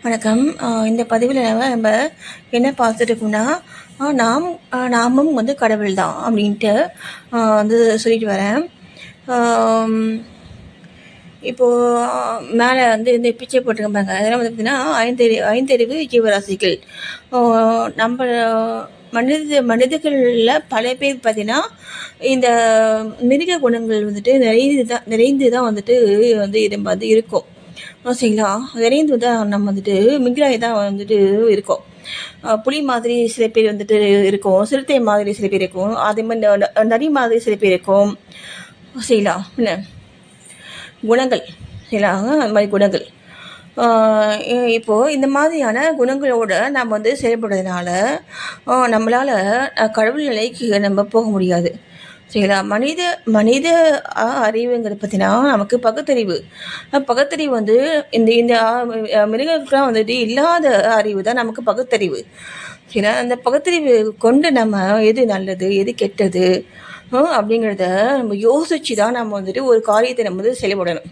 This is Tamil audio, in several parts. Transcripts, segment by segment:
வணக்கம். இந்த பதிவில் நம்ம என்ன பார்த்துட்டு இருக்கோம்னா, நாமும் வந்து கடவுள் தான் அப்படின்ட்டு வந்து சொல்லிட்டு வரேன். இப்போது மேலே வந்து இந்த பிச்சை போட்டிருக்காங்க. அதெல்லாம் வந்து பார்த்திங்கன்னா ஐந்தறிவு ஜீவராசிகள். நம்ம மனிதர்களில் பல பேர் பார்த்திங்கன்னா இந்த மிருக குணங்கள் வந்துட்டு நிறைந்து தான் வந்துட்டு வந்து இருக்கும். சரிங்களா, நிறைந்து தான் நம்ம வந்துட்டு மிங்கிலாகி தான் வந்துட்டு இருக்கோம். புலி மாதிரி சில பேர் வந்துட்டு இருக்கும், சிறுத்தை மாதிரி சில பேர் இருக்கும், அதே மாதிரி நரி மாதிரி சில பேர் இருக்கும். சரிங்களா, என்ன குணங்கள் சரிங்களாங்க, அந்த மாதிரி குணங்கள். இப்போது இந்த மாதிரியான குணங்களோடு நம்ம வந்து செயல்படுறதுனால நம்மளால் கடவுள் நிலைக்கு நம்ம போக முடியாது. சரிங்களா, மனித அறிவுங்கிறது பார்த்தீங்கன்னா நமக்கு பகுத்தறிவு வந்து இந்த இந்த மிருகங்களுக்குலாம் வந்துட்டு இல்லாத அறிவு தான் நமக்கு பகுத்தறிவு. சரிங்களா, அந்த பகுத்தறிவு கொண்டு நம்ம எது நல்லது எது கெட்டது அப்படிங்கிறத நம்ம யோசித்து தான் நம்ம வந்துட்டு ஒரு காரியத்தை நம்ம வந்து செயல்படணும்.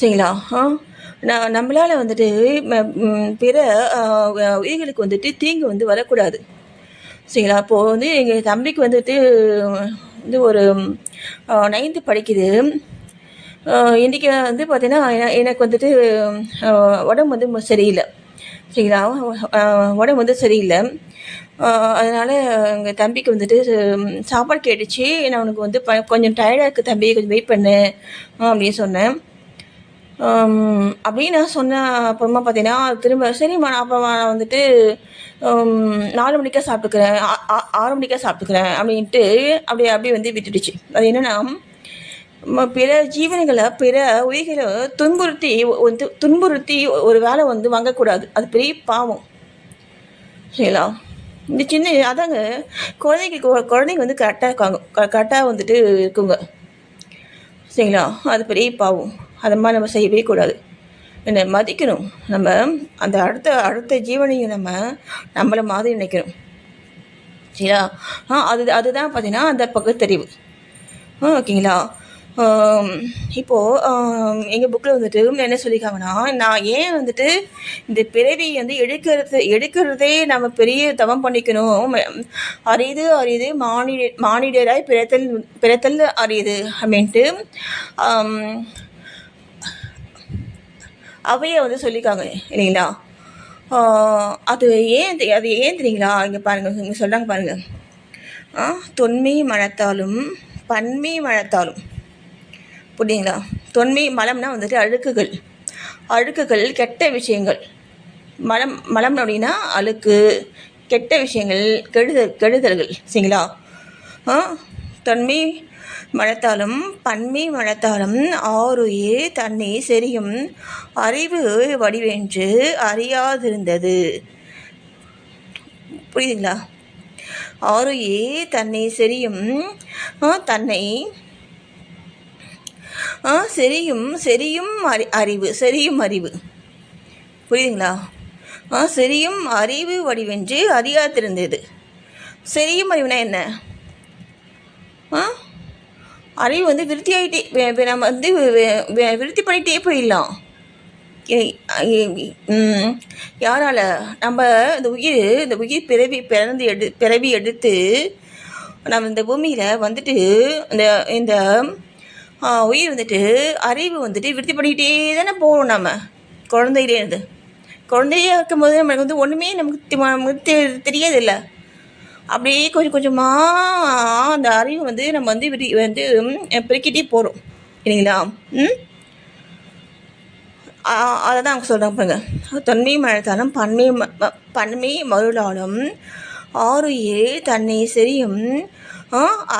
சரிங்களா, நம்மளால் வந்துட்டு பிற உயிர்களுக்கு வந்துட்டு தீங்கு வந்து வரக்கூடாது. சரிங்களா, அப்போது வந்து எங்கள் தம்பிக்கு வந்துட்டு ஒரு 9th படிக்குது. இன்றைக்கி வந்து பார்த்திங்கன்னா எனக்கு வந்துட்டு உடம்பு வந்து சரியில்லை. சரிங்களா, உடம்பு வந்து சரியில்லை. அதனால் எங்கள் தம்பிக்கு வந்துட்டு சாப்பாடு கேட்டுச்சு. நான் உனக்கு வந்து கொஞ்சம் டயர்டாக இருக்குது தம்பி, கொஞ்சம் வெயிட் பண்ணு அப்படின்னு சொன்னேன். அப்படின்னு நான் சொன்னேன். அப்புறமா பார்த்தீங்கன்னா திரும்ப சரிம்மா, நான் அப்போ நான் வந்துட்டு 4 மணிக்கா சாப்பிட்டுக்கிறேன், 6 மணிக்கா சாப்பிட்டுக்கிறேன் அப்படின்ட்டு அப்படியே வந்து விட்டுடுச்சு. அது என்னென்னா, பிற ஜீவனைகளை பிற உயிர்களை துன்புறுத்தி ஒரு வேலை வந்து வாங்கக்கூடாது. அது பெரிய பாவம். சரிங்களா, இந்த சின்ன அதாங்க குழந்தைங்க வந்து கரெக்டாக இருக்காங்க, கரெக்டாக வந்துட்டு இருக்குங்க. சரிங்களா, அது பெரிய பாவம். அது மாதிரி நம்ம செய்யவே கூடாது. என்ன மதிக்கணும். நம்ம அந்த அடுத்த ஜீவனையும் நம்மளை மாதிரி நினைக்கணும். சரியா, அதுதான் பார்த்தீங்கன்னா அந்த பகுத்தறிவு. ஓகேங்களா. இப்போது எங்கள் புக்கில் வந்துட்டு என்ன சொல்லியிருக்காங்கன்னா, நான் ஏன் வந்துட்டு இந்த பிறவி வந்து எடுக்கிறதே நம்ம பெரிய தவம் பண்ணிக்கணும், அரிது மானிடராய் பிறத்தல் அரிது அப்படின்ட்டு அவையை வந்து சொல்லியிருக்காங்க இல்லைங்களா. அது ஏன் தெரியுங்களா, இங்கே பாருங்கள், இங்கே சொல்கிறாங்க பாருங்கள். தொன்மை மனத்தாலும் பன்மை மனத்தாலும், புரியுங்களா. தொன்மை மலம்னா வந்துட்டு அழுக்குகள் கெட்ட விஷயங்கள். மலம் அப்படின்னா அழுக்கு, கெட்ட விஷயங்கள், கெடுதல்கள். சரிங்களா, தொன்மை மனத்தாலும் பன்மை மனத்தாலும் ஆருயிர் தன்னை செறியும் அறிவு வடிவென்று அறியாதிருந்தது. புரியுதுங்களா. ஆருயிர் தன்னை செறியும் அறிவு. புரியுதுங்களா. செறியும் அறிவு வடிவென்று அறியாதிருந்தது. செறியும் அறிவுனா என்ன? அறிவு வந்து விருத்தியாகிட்டே, நம்ம வந்து விருத்தி பண்ணிகிட்டே போயிடலாம். யாரால்? நம்ம இந்த உயிர் பிறவி எடுத்து நம்ம இந்த பூமியில் வந்துட்டு இந்த உயிர் வந்துட்டு அறிவு வந்துட்டு விருத்தி பண்ணிக்கிட்டே தானே போகணும். நம்ம குழந்தையிலேருந்து குழந்தையாக இருக்கும்போது நம்மளுக்கு வந்து ஒன்றுமே நமக்கு தெரியாது இல்லை. அப்படியே கொஞ்சமாக அந்த அறிவு வந்து நம்ம வந்து பெருக்கிட்டே போகிறோம் இல்லைங்களா. அதை தான் அவங்க சொல்கிறாங்க பாருங்க. தொன்மை மழைத்தாலும் பன்மை மருளாலும் ஆருயிர் தன்னை செறியும்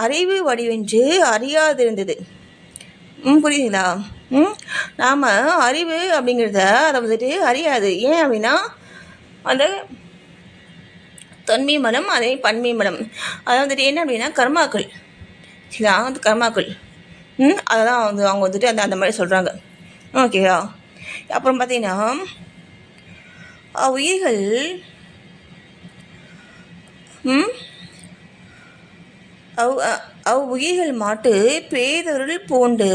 அறிவு வடிவென்று அறியாதிருந்தது. புரியுதுங்களா. நாம் அறிவு அப்படிங்கிறத அதை வந்துட்டு அறியாது. ஏன் அப்படின்னா அந்த தொன்மை மலம், அதே பன்மை மலம், அதை வந்துட்டு என்ன அப்படின்னா கர்மாக்கள். சரிங்களா, அந்த கர்மாக்கள் அதெல்லாம் வந்து அவங்க வந்துட்டு அந்த மாதிரி சொல்கிறாங்க. ஓகேவா. அப்புறம் பார்த்தீங்கன்னா உயிர்கள் உயிர்கள் மாட்டு பேதொருள் பூண்டு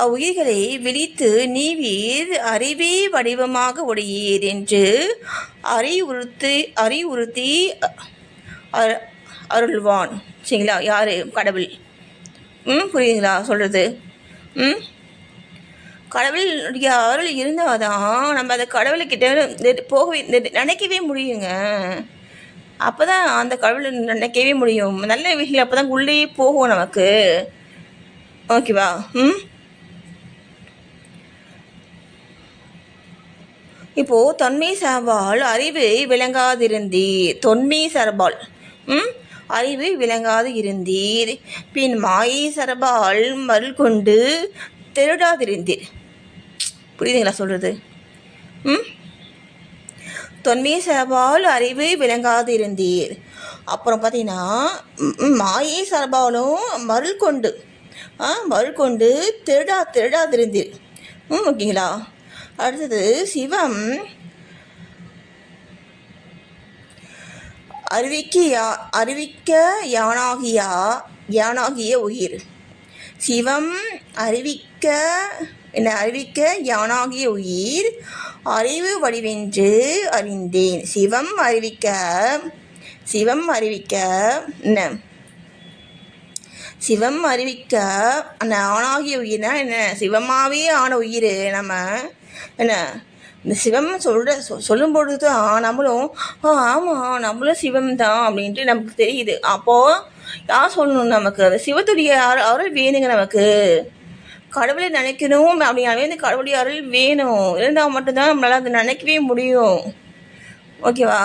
அவ்வுயிர்களை விழித்து நீவீர் அறிவே வடிவமாக உடையீர் என்று அறிவுறுத்தி அருள்வான். சரிங்களா? யார்? கடவுள். புரியுதுங்களா சொல்கிறது? கடவுளுடைய அருள் இருந்தால் தான் நம்ம அந்த கடவுள்கிட்ட போகவே நினைக்கவே முடியுங்க. அப்போ தான் அந்த கடவுளை நினைக்கவே முடியும். நல்ல விஷயம் அப்போ தான் உள்ளே போகும் நமக்கு. ஓகேவா? இப்போது தொன்மை சார்பால் அறிவு விளங்காதிருந்தீர். தொன்மை சார்பால் அறிவு விளங்காது இருந்தீர். பின் மாயை சார்பால் மருள் கொண்டு திருடாதிருந்தீர். புரியுதுங்களா சொல்கிறது? தொன்மை சார்பால் அறிவு விளங்காது இருந்தீர். அப்புறம் பார்த்தீங்கன்னா மாயை சார்பாலும் மருள் கொண்டு திருடாதிருந்தீர். ஓகேங்களா? அடுத்தது சிவம் அறிவிக்க யானாகிய உயிர். சிவம் அறிவிக்க யானாகிய உயிர் அறிவு வடிவென்று அறிந்தேன். சிவம் அறிவிக்க ஆணாகிய உயிர்னா என்ன? சிவமாகவே ஆன உயிர் நம்ம என்ன? இந்த சிவம் சொல்லும் பொழுது தான் நம்மளும் ஆமாம் நம்மளும் சிவம் தான் அப்படின்ட்டு நமக்கு தெரியுது. அப்போது யார் சொல்லணும்? நமக்கு அந்த சிவத்துடைய அருள் வேணுங்க. நமக்கு கடவுளை நினைக்கணும் அப்படின்னாலே இந்த கடவுளுடைய அருள் வேணும். இருந்தால் மட்டும்தான் நம்மளால் அதை நினைக்கவே முடியும். ஓகேவா?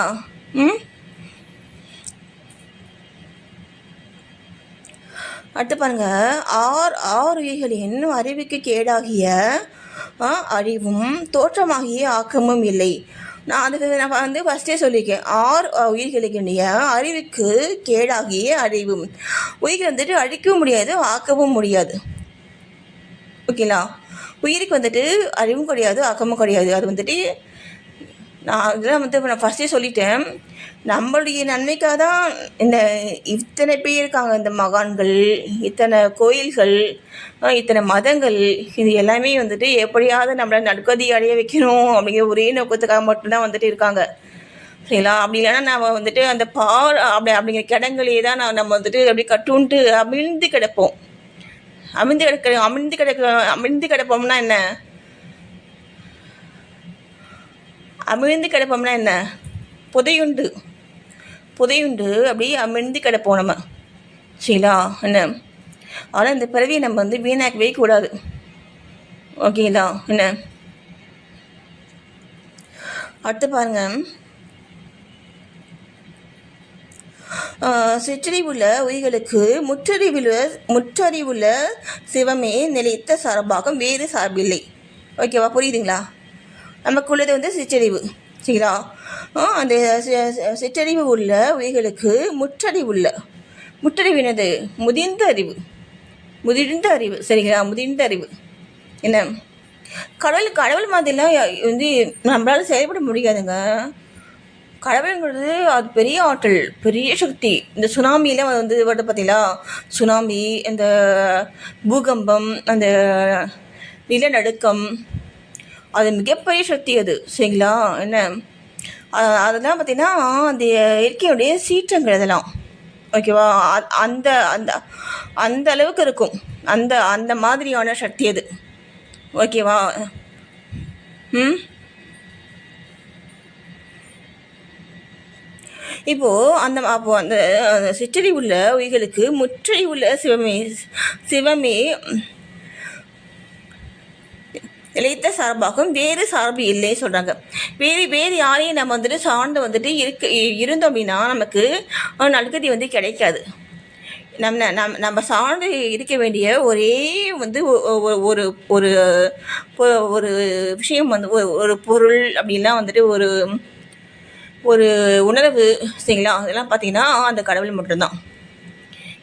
அடுத்து பாருங்க, ஆறு உயிர்களின் அறிவுக்கு கேடாகிய அறிவும் தோற்றமாகிய ஆக்கமும் இல்லை. நான் ஃபஸ்ட்டே சொல்லியிருக்கேன். உயிர்களுடைய அறிவுக்கு கேடாகிய அறிவும். உயிர்கள் அழிக்கவும் முடியாது, ஆக்கவும் முடியாது. ஓகேங்களா? உயிருக்கு அறிவும் கிடையாது, ஆக்கமும் கிடையாது. அது நான் அதெல்லாம் நான் ஃபஸ்ட்டே சொல்லிட்டேன். நம்மளுடைய நன்மைக்காக தான் இத்தனை பேர் இருக்காங்க. இந்த மகான்கள், இத்தனை கோயில்கள், இத்தனை மதங்கள், இது எல்லாமே எப்படியாவது நம்மளை நற்கதி அடைய வைக்கணும் அப்படிங்கிற ஒரே நோக்கத்துக்காக மட்டும்தான் இருக்காங்க. சரிங்களா? அப்படி இல்லைன்னா நம்ம அந்த அப்படிங்கிற கிடங்களே தான் நம்ம அப்படி கட்டுன்ட்டு அமிழ்ந்து கிடப்போம். அமிழ்ந்து கிடப்போம்னா என்ன? அமிழ்ந்து கிடப்போம்னா என்ன? புதையுண்டு அப்படியே அமிழ்ந்து கிடப்போம் நம்ம. சரிங்களா? என்ன? ஆனால் இந்த பிறவியை நம்ம வீணாக்கவே கூடாது. ஓகேங்களா? என்ன? அடுத்து பாருங்க, சிற்றறிவுள்ள உயிர்களுக்கு முற்றறிவுள்ள சிவமே நிலைத்த சார்பாகும், வேறு சார்பில்லை. ஓகேவா? புரியுதுங்களா? நமக்குள்ளது சிற்றறிவு. சரிங்களா? அந்த சிற்றறிவு உள்ள உயிர்களுக்கு முற்றறிவு என்னது? முதிர்ந்த அறிவு. சரிங்களா? முதிர்ந்த அறிவு. என்ன? கடவுள் மாதிரிலாம் நம்மளால செயல்பட முடியாதுங்க. கடவுளுங்கிறது அது பெரிய ஆற்றல், பெரிய சக்தி. இந்த சுனாமியெல்லாம் வருது பார்த்தீங்களா? சுனாமி, இந்த பூகம்பம், அந்த நிலநடுக்கம், அது மிகப்பெரிய சக்தி அது. சரிங்களா? என்ன? அதெல்லாம் பார்த்திங்கன்னா அந்த இயற்கையுடைய சீற்றங்கள் அதெல்லாம். ஓகேவா? அந்த அந்த அந்த அளவுக்கு இருக்கும். அந்த மாதிரியான சக்தி அது. ஓகேவா? இப்போது அந்த சிற்றறிவுள்ள உயிர்களுக்கு முற்றறிவுள்ள சிவமே நிலைத்த சார்பாகும், வேறு சார்பு இல்லை சொல்கிறாங்க. வேறு யாரையும் நம்ம சார்ந்து இருந்தோம் அப்படின்னா நமக்கு நல்கதி கிடைக்காது. நம்ம சார்ந்து இருக்க வேண்டிய ஒரே ஒரு ஒரு ஒரு விஷயம் ஒரு பொருள் அப்படின்னா ஒரு ஒரு உணர்வு. சரிங்களா? அதெல்லாம் பார்த்திங்கன்னா அந்த கடவுள் மட்டும்தான்.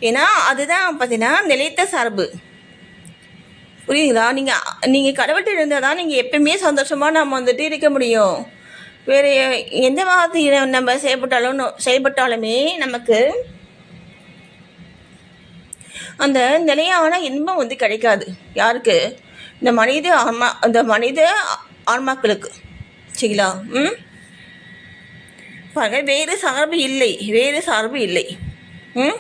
ஏன்னா அதுதான் பார்த்திங்கன்னா நிலைத்த சார்பு. புரியுதுங்களா? நீங்கள் கடவுள்கிட்ட இருந்தால் தான் நீங்கள் எப்பவுமே சந்தோஷமாக நம்ம இருக்க முடியும். வேறு எந்த மாதிரி நம்ம செயல்பட்டாலுமே நமக்கு அந்த நிலையான இன்பம் கிடைக்காது. யாருக்கு? இந்த மனித ஆன்மாக்களுக்கு. சரிங்களா? பாருங்க, வேறு சார்பு இல்லை. ம்